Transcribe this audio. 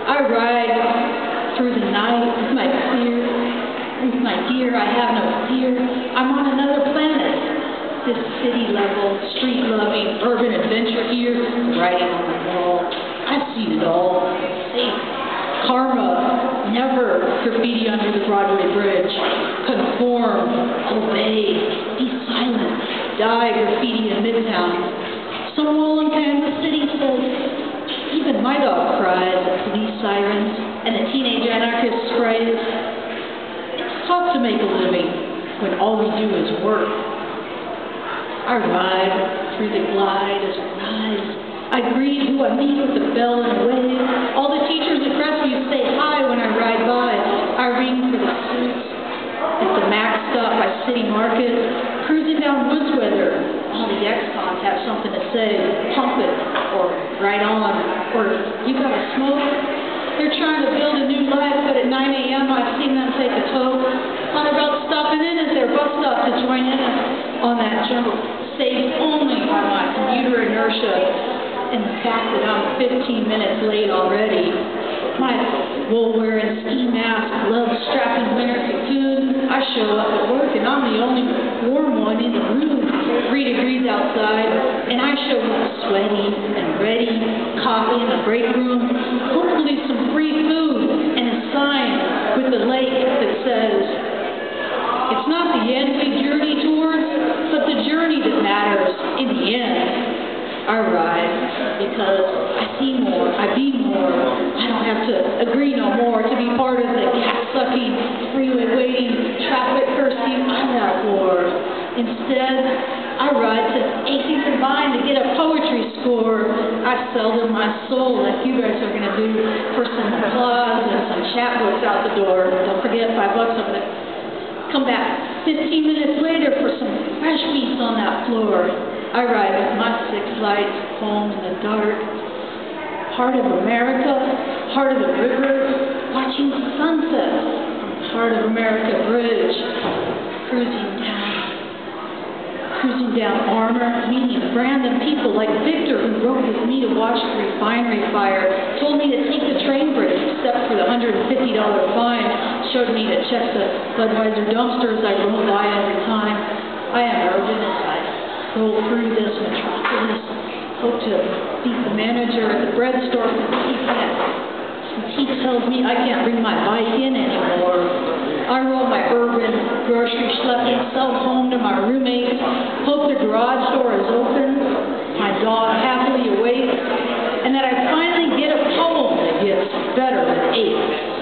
I ride through the night with my dear, I have no fear. I'm on another planet. This city-level, street-loving, urban adventure here, writing on the wall. I've seen it all. Safe. Karma. Never graffiti under the Broadway Bridge. Conform. Obey. Be silent. Die graffiti in Midtown. Some wall in Kansas City says, even my dog cries at police sirens and the teenage anarchist sprays. It's tough to make a living when all we do is work. I ride through the glide as I rise. I greet who I meet with a bell and a wave. All the teachers at Crestview say hi when I ride by. I ring for the suits at the Mac stop by City Market. Cruising down Woodsweather. All the ex-cons have something to say. Pump it, or right on, or you got a smoke. They're trying to build a new life, but at 9 a.m. I've seen them take a tow. Thought about stopping in at their bus stop to join in on that joke, saved only by my commuter inertia and the fact that I'm 15 minutes late already. My wool-wearing ski mask, glove-strapping winter cocoon. I show up at work and I'm the only warm one in the room. 3 degrees outside, and I show up sweaty and ready, coffee in the break room, hopefully some free food and a sign with the lake that says, it's not the end we journey towards, but the journey that matters in the end. I ride because I see more, I be more. I don't have to agree no more to be part of the cat-sucking, freeway waiting, traffic cursing ILAP war. Instead, I ride to 18th and Vine to get a poetry score. I sell them my soul like you guys are going to do for some applause and some chapbooks out the door. Don't forget $5 of it. Come back 15 minutes later for some fresh beats on that floor. I ride with my 6 lights home in the dark. Heart of America, heart of the river, watching sunsets from the Heart of America Bridge. Cruising down Armour, meeting random people like Victor, who rode with me to watch the refinery fire, told me to take the train bridge except for the $150 fine, showed me to check the Budweiser dumpsters I roll by every time. I am urban as I roll through this metropolis, hope to beat the manager at the bread store since he tells me I can't bring my bike in anymore. I roll my urban grocery schlepping self home to my roommates, hope the garage door is open, my dog happily awake, and that I finally get a poem that gets better than 8.